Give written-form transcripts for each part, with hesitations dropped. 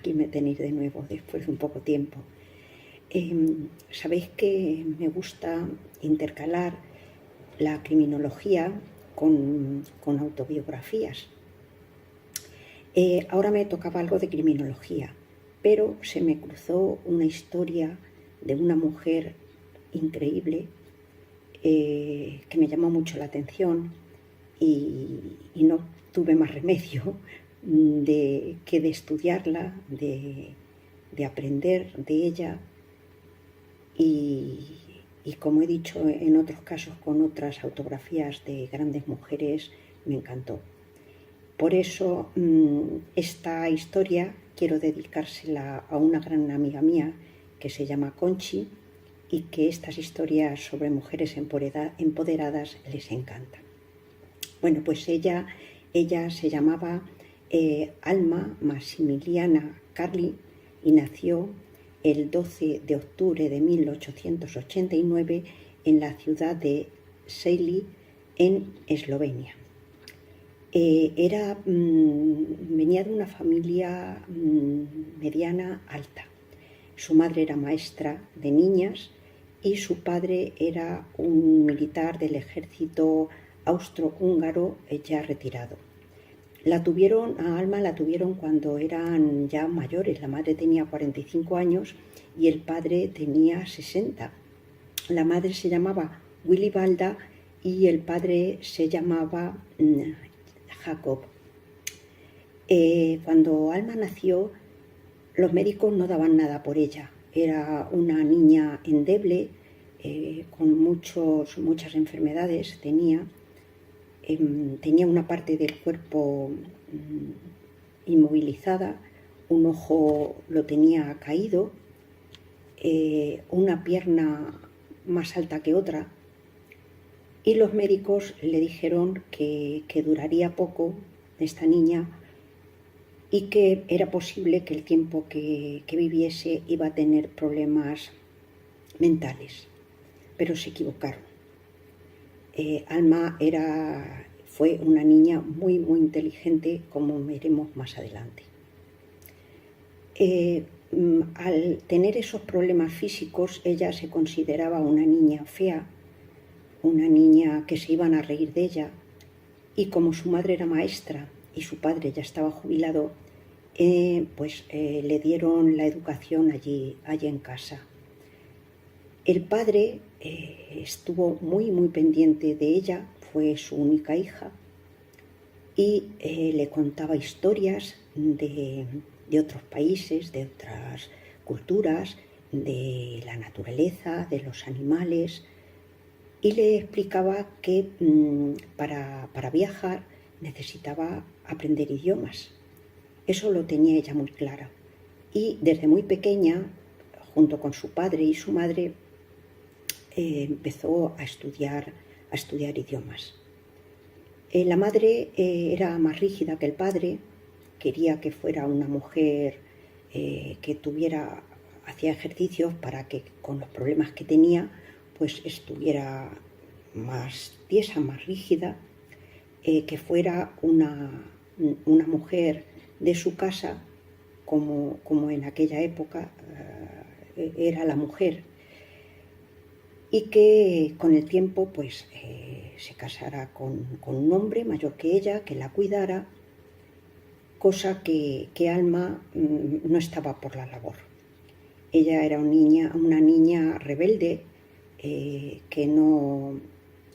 aquí me tenéis de nuevo después de un poco tiempo. Sabéis que me gusta intercalar la criminología con autobiografías. Ahora me tocaba algo de criminología, pero se me cruzó una historia de una mujer increíble que me llamó mucho la atención y no tuve más remedio que de estudiarla, de aprender de ella y como he dicho en otros casos con otras autografías de grandes mujeres, me encantó. Por eso esta historia quiero dedicársela a una gran amiga mía que se llama Conchi y que estas historias sobre mujeres empoderadas les encantan. Bueno, pues ella se llamaba Alma Maximiliana Carli y nació el 12 de octubre de 1889 en la ciudad de Šaly, en Eslovenia. Venía de una familia mediana alta. Su madre era maestra de niñas y su padre era un militar del ejército austrohúngaro ya retirado. A Alma la tuvieron cuando eran ya mayores. La madre tenía 45 años y el padre tenía 60. La madre se llamaba Wilibalda y el padre se llamaba Jacob. Cuando Alma nació, los médicos no daban nada por ella. Era una niña endeble, con muchas enfermedades tenía una parte del cuerpo inmovilizada, un ojo lo tenía caído, una pierna más alta que otra, y los médicos le dijeron que duraría poco esta niña y que era posible que el tiempo que viviese iba a tener problemas mentales, pero se equivocaron. Alma fue una niña muy, muy inteligente, como veremos más adelante. Al tener esos problemas físicos, ella se consideraba una niña fea, una niña que se iban a reír de ella, y como su madre era maestra y su padre ya estaba jubilado, le dieron la educación allí en casa. El padre estuvo muy, muy pendiente de ella, fue su única hija, y le contaba historias de otros países, de otras culturas, de la naturaleza, de los animales, y le explicaba que para viajar necesitaba aprender idiomas. Eso lo tenía ella muy claro. Y desde muy pequeña, junto con su padre y su madre, empezó a estudiar idiomas. La madre era más rígida que el padre, quería que fuera una mujer que hacía ejercicios para que con los problemas que tenía, pues estuviera más tiesa, más rígida, que fuera una mujer de su casa, como en aquella época era la mujer, y que con el tiempo pues se casara con un hombre mayor que ella, que la cuidara, cosa que Alma no estaba por la labor. Ella era una niña rebelde que no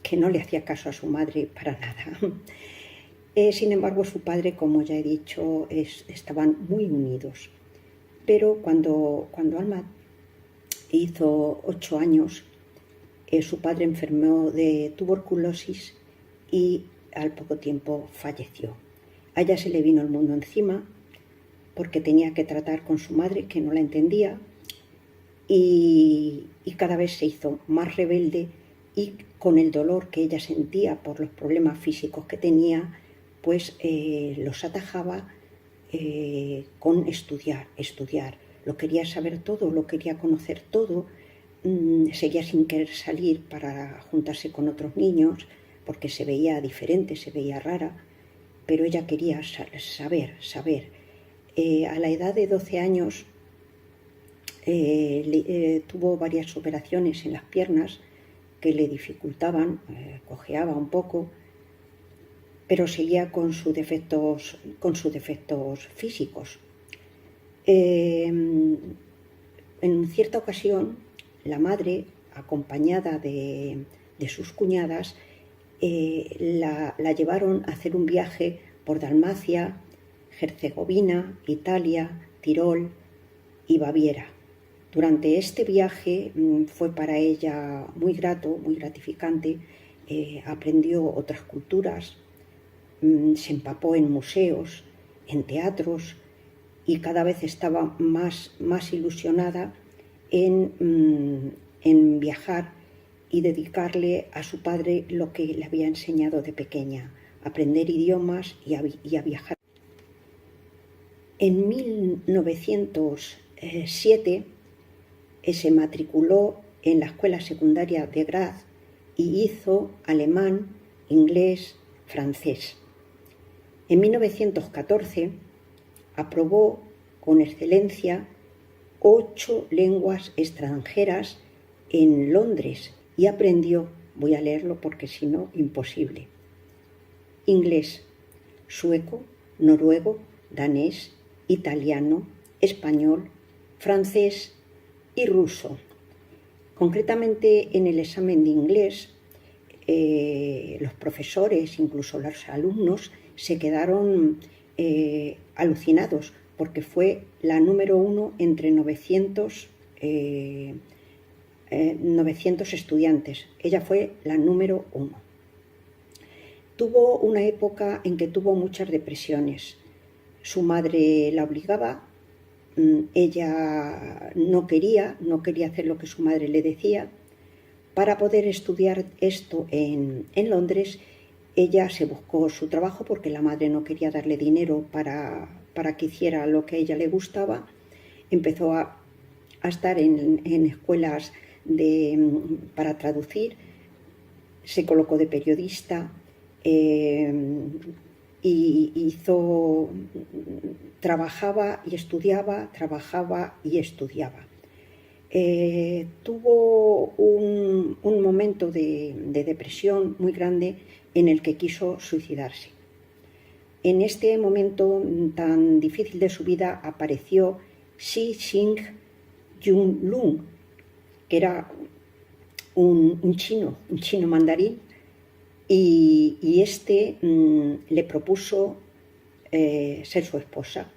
le hacía caso a su madre para nada. Sin embargo, su padre, como ya he dicho, estaban muy unidos. Pero cuando Alma hizo 8 años, su padre enfermó de tuberculosis y al poco tiempo falleció. A ella se le vino el mundo encima porque tenía que tratar con su madre, que no la entendía, y cada vez se hizo más rebelde, y con el dolor que ella sentía por los problemas físicos que tenía, pues los atajaba con estudiar. Lo quería saber todo, lo quería conocer todo. Seguía sin querer salir para juntarse con otros niños porque se veía diferente, se veía rara, pero ella quería saber. A la edad de 12 años tuvo varias operaciones en las piernas que le dificultaban, cojeaba un poco, pero seguía con sus defectos físicos. En cierta ocasión, la madre, acompañada de sus cuñadas, la llevaron a hacer un viaje por Dalmacia, Herzegovina, Italia, Tirol y Baviera. Durante este viaje fue para ella muy grato, muy gratificante. Aprendió otras culturas, se empapó en museos, en teatros, y cada vez estaba más ilusionada en viajar y dedicarle a su padre lo que le había enseñado de pequeña, aprender idiomas y a viajar. En 1907 se matriculó en la escuela secundaria de Graz y hizo alemán, inglés, francés. En 1914 aprobó con excelencia 8 lenguas extranjeras en Londres y aprendió, voy a leerlo porque si no, imposible: inglés, sueco, noruego, danés, italiano, español, francés y ruso. Concretamente, en el examen de inglés, los profesores, incluso los alumnos, se quedaron alucinados porque fue la número 1 entre 900 estudiantes. Ella fue la número 1. Tuvo una época en que tuvo muchas depresiones. Su madre la obligaba, ella no quería hacer lo que su madre le decía. Para poder estudiar esto en Londres, ella se buscó su trabajo porque la madre no quería darle dinero para que hiciera lo que a ella le gustaba. Empezó a estar en escuelas para traducir, se colocó de periodista, y trabajaba y estudiaba, tuvo un momento de depresión muy grande en el que quiso suicidarse. En este momento tan difícil de su vida apareció Xi Jinping, que era un chino mandarín, y este le propuso ser su esposa.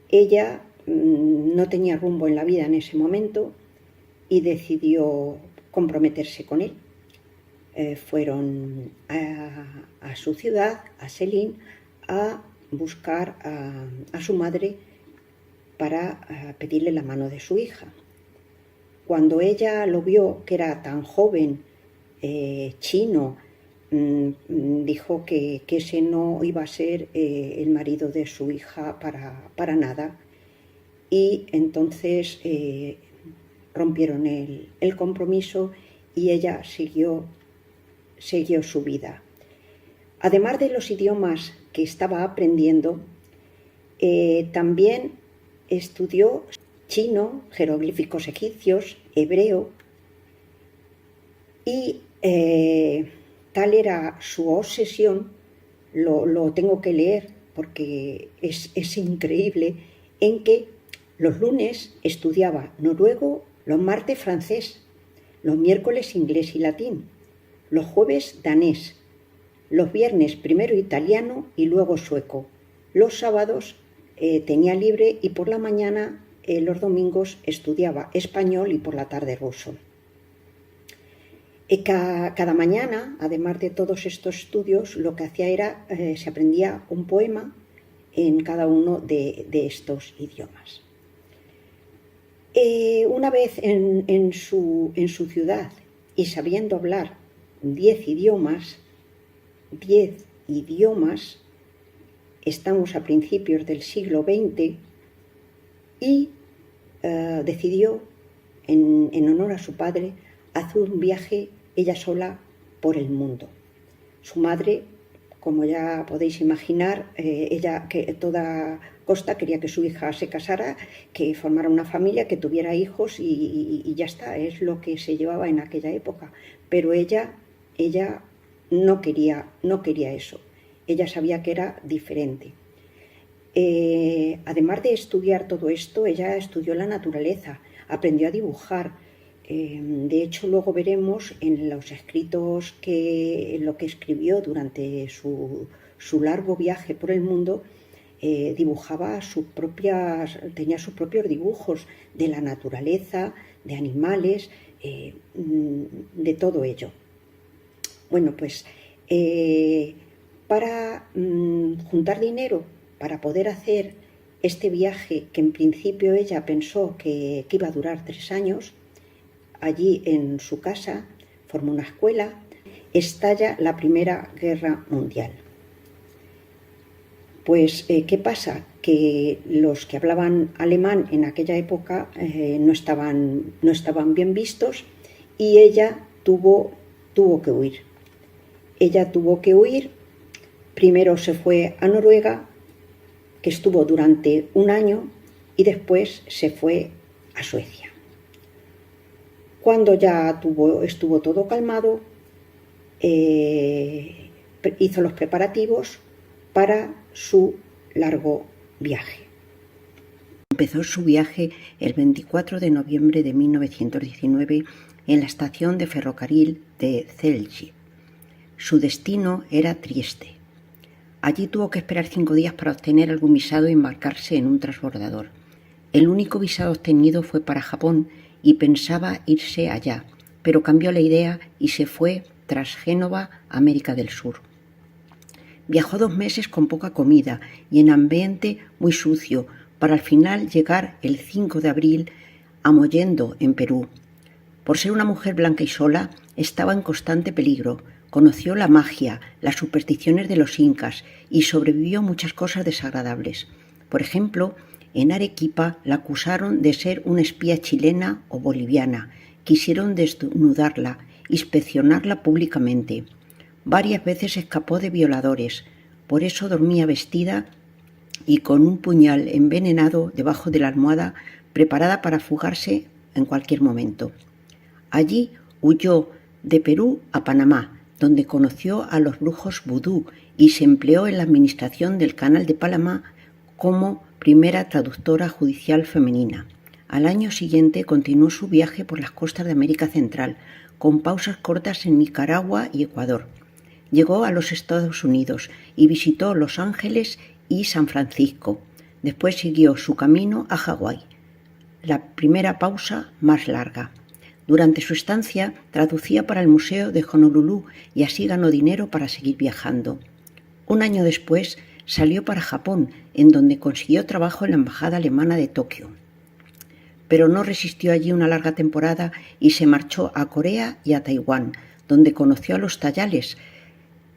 Ella no tenía rumbo en la vida en ese momento y decidió comprometerse con él. Fueron a su ciudad, a Selin, a buscar a su madre para pedirle la mano de su hija. Cuando ella lo vio, que era tan joven, chino, dijo que ese no iba a ser el marido de su hija para nada, y entonces rompieron el compromiso y ella siguió su vida. Además de los idiomas que estaba aprendiendo, también estudió chino, jeroglíficos egipcios, hebreo, y tal era su obsesión, lo tengo que leer porque es increíble, en que los lunes estudiaba noruego, los martes francés, los miércoles inglés y latín, los jueves danés, los viernes primero italiano y luego sueco, los sábados tenía libre y por la mañana, los domingos, estudiaba español y por la tarde ruso. Cada mañana, además de todos estos estudios, lo que hacía era, se aprendía un poema en cada uno de estos idiomas. Una vez en su ciudad y sabiendo hablar 10 idiomas, estamos a principios del siglo XX, y decidió, en honor a su padre, hacer un viaje ella sola por el mundo. Su madre, como ya podéis imaginar, ella que a toda costa quería que su hija se casara, que formara una familia, que tuviera hijos y ya está, es lo que se llevaba en aquella época. Pero ella no quería eso, ella sabía que era diferente. Además de estudiar todo esto, ella estudió la naturaleza, aprendió a dibujar. De hecho, luego veremos en los escritos lo que escribió durante su largo viaje por el mundo, dibujaba tenía sus propios dibujos de la naturaleza, de animales, de todo ello. Bueno, pues para juntar dinero para poder hacer este viaje, que en principio ella pensó que iba a durar 3 años, allí en su casa formó una escuela, estalla la Primera Guerra Mundial. Pues, ¿qué pasa? Que los que hablaban alemán en aquella época no estaban bien vistos y ella tuvo que huir. Ella tuvo que huir, primero se fue a Noruega, que estuvo durante 1 año, y después se fue a Suecia. Cuando ya estuvo todo calmado, hizo los preparativos para su largo viaje. Empezó su viaje el 24 de noviembre de 1919 en la estación de ferrocarril de Celje. Su destino era Trieste. Allí tuvo que esperar 5 días para obtener algún visado y embarcarse en un transbordador. El único visado obtenido fue para Japón y pensaba irse allá, pero cambió la idea y se fue tras Génova a América del Sur. Viajó 2 meses con poca comida y en ambiente muy sucio, para al final llegar el 5 de abril a Mollendo, en Perú. Por ser una mujer blanca y sola, estaba en constante peligro. Conoció la magia, las supersticiones de los incas y sobrevivió muchas cosas desagradables. Por ejemplo, en Arequipa la acusaron de ser una espía chilena o boliviana. Quisieron desnudarla, inspeccionarla públicamente. Varias veces escapó de violadores, por eso dormía vestida y con un puñal envenenado debajo de la almohada, preparada para fugarse en cualquier momento. Allí huyó de Perú a Panamá, donde conoció a los brujos vudú y se empleó en la administración del Canal de Panamá como primera traductora judicial femenina. Al año siguiente continuó su viaje por las costas de América Central, con pausas cortas en Nicaragua y Ecuador. Llegó a los Estados Unidos y visitó Los Ángeles y San Francisco. Después siguió su camino a Hawái, la primera pausa más larga. Durante su estancia traducía para el Museo de Honolulu y así ganó dinero para seguir viajando. 1 año después salió para Japón, en donde consiguió trabajo en la Embajada Alemana de Tokio. Pero no resistió allí una larga temporada y se marchó a Corea y a Taiwán, donde conoció a los Tayales,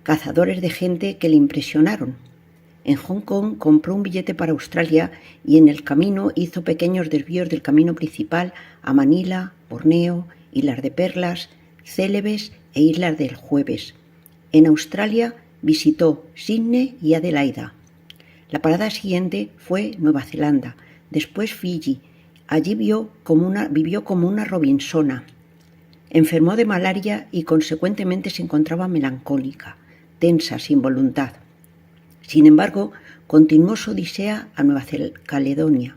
cazadores de gente que le impresionaron. En Hong Kong compró un billete para Australia y en el camino hizo pequeños desvíos del camino principal a Manila, Borneo, Islas de Perlas, Célebes e Islas del Jueves. En Australia visitó Sídney y Adelaida. La parada siguiente fue Nueva Zelanda, después Fiji. Allí vivió como una Robinsona. Enfermó de malaria y consecuentemente se encontraba melancólica, tensa, sin voluntad. Sin embargo, continuó su odisea a Nueva Caledonia,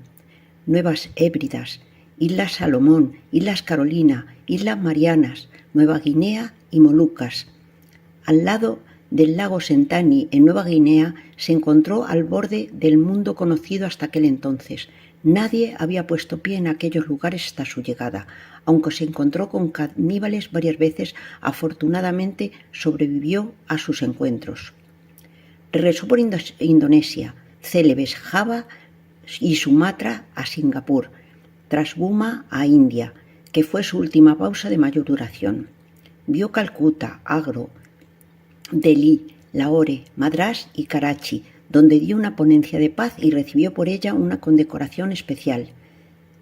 Nuevas Hébridas, Islas Salomón, Islas Carolina, Islas Marianas, Nueva Guinea y Molucas. Al lado del lago Sentani, en Nueva Guinea, se encontró al borde del mundo conocido hasta aquel entonces. Nadie había puesto pie en aquellos lugares hasta su llegada. Aunque se encontró con caníbales varias veces, afortunadamente sobrevivió a sus encuentros. Regresó por Indonesia, Célebes, Java y Sumatra a Singapur, tras Burma a India, que fue su última pausa de mayor duración. Vio Calcuta, Agra, Delhi, Lahore, Madrás y Karachi, donde dio una ponencia de paz y recibió por ella una condecoración especial.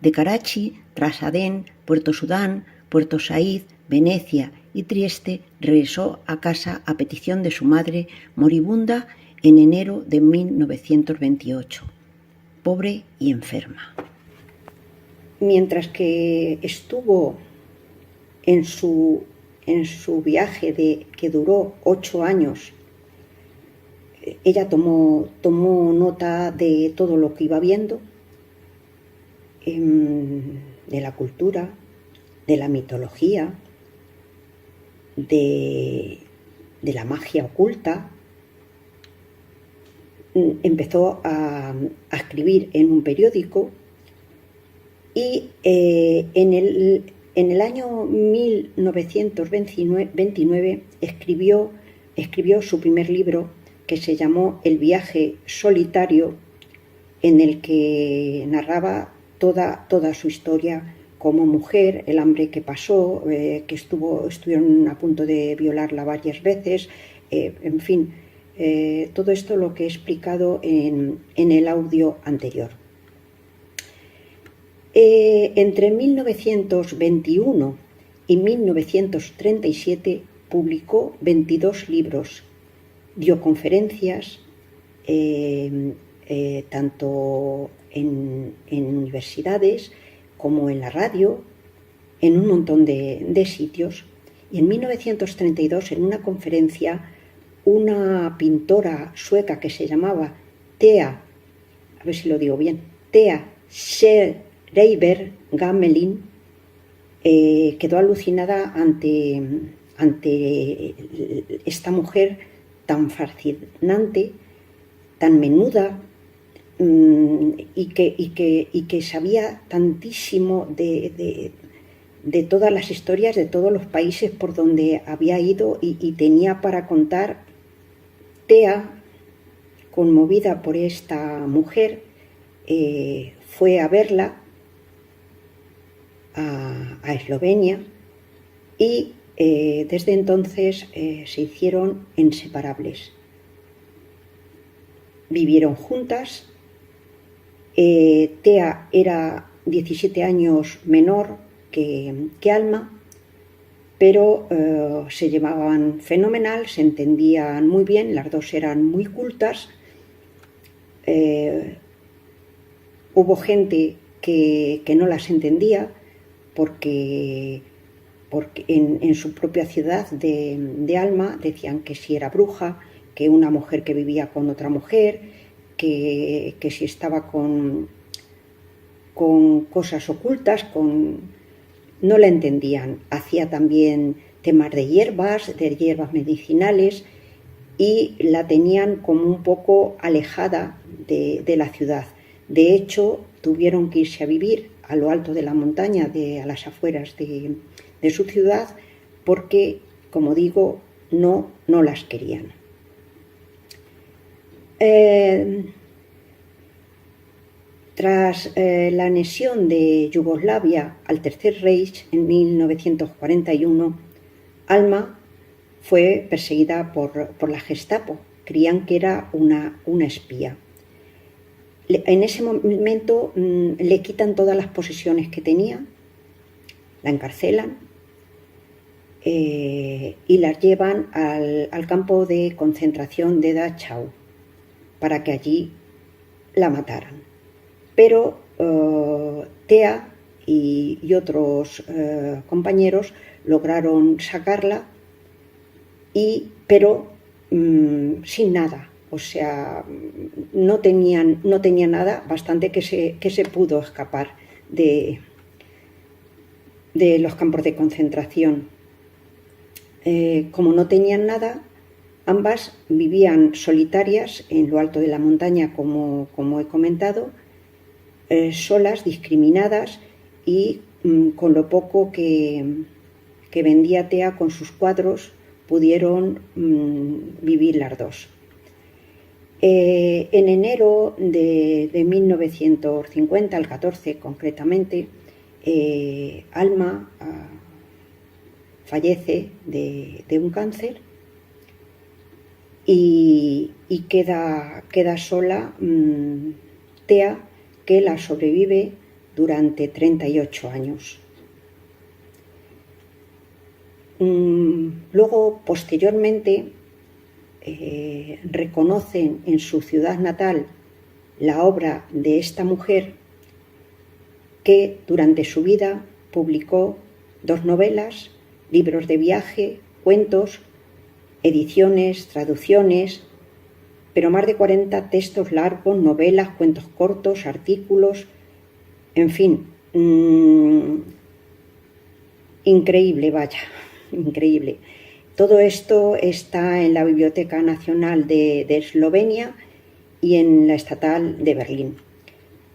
De Karachi, tras Adén, Puerto Sudán, Puerto Saíd, Venecia y Trieste, regresó a casa a petición de su madre moribunda en enero de 1928, pobre y enferma. Mientras que estuvo en su viaje que duró 8 años, ella tomó nota de todo lo que iba viendo, de la cultura, de la mitología, de la magia oculta. Empezó a escribir en un periódico y en el año 1929 escribió su primer libro, que se llamó El viaje solitario, en el que narraba toda su historia como mujer, el hambre que pasó, que estuvieron a punto de violarla varias veces, en fin, todo esto lo que he explicado en el audio anterior. Entre 1921 y 1937 publicó 22 libros, dio conferencias, tanto en universidades como en la radio, en un montón de sitios. Y en 1932, en una conferencia, una pintora sueca que se llamaba Thea, a ver si lo digo bien, Thea Schreiber Gamelin, quedó alucinada ante esta mujer tan fascinante, tan menuda, y que sabía tantísimo de todas las historias de todos los países por donde había ido y tenía para contar. Thea, conmovida por esta mujer, fue a verla a Eslovenia y desde entonces se hicieron inseparables. Vivieron juntas. Thea era 17 años menor que Alma, pero se llevaban fenomenal, se entendían muy bien, las dos eran muy cultas. Hubo gente que no las entendía porque en su propia ciudad de Alma decían que si era bruja, que una mujer que vivía con otra mujer, que si estaba con cosas ocultas, no la entendían. Hacía también temas de hierbas medicinales, y la tenían como un poco alejada de la ciudad. De hecho, tuvieron que irse a vivir a lo alto de la montaña, a las afueras de su ciudad, porque, como digo, no las querían. Tras la anexión de Yugoslavia al Tercer Reich en 1941, Alma fue perseguida por la Gestapo. Creían que era una espía. En ese momento le quitan todas las posesiones que tenía, la encarcelan y las llevan al campo de concentración de Dachau para que allí la mataran. Pero Thea y otros compañeros lograron sacarla, pero sin nada. O sea, no tenía nada, bastante que se pudo escapar de los campos de concentración. Como no tenían nada, ambas vivían solitarias en lo alto de la montaña, como he comentado, solas, discriminadas, y con lo poco que vendía Thea con sus cuadros pudieron vivir las dos. En enero de 1950, el 14 concretamente, Alma fallece de un cáncer y queda sola Thea, que la sobrevive durante 38 años. Luego, posteriormente, reconocen en su ciudad natal la obra de esta mujer, que durante su vida publicó 2 novelas, libros de viaje, cuentos, ediciones, traducciones, pero más de 40 textos largos, novelas, cuentos cortos, artículos, en fin, increíble, vaya, increíble. Todo esto está en la Biblioteca Nacional de Eslovenia y en la Estatal de Berlín.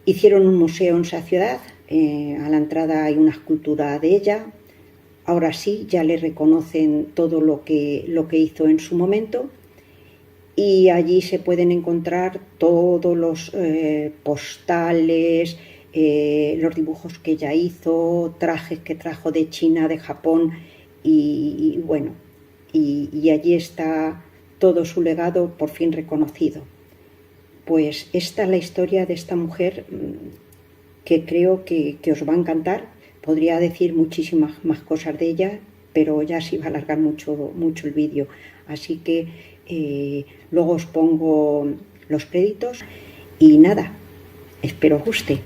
Hicieron un museo en esa ciudad, a la entrada hay una escultura de ella. Ahora sí, ya le reconocen todo lo que hizo en su momento, y allí se pueden encontrar todos los postales, los dibujos que ella hizo, trajes que trajo de China, de Japón, y bueno, y allí está todo su legado por fin reconocido. Pues esta es la historia de esta mujer, que creo que os va a encantar. Podría decir muchísimas más cosas de ella, pero ya se va a alargar mucho el vídeo. Así que luego os pongo los créditos y nada, espero os guste.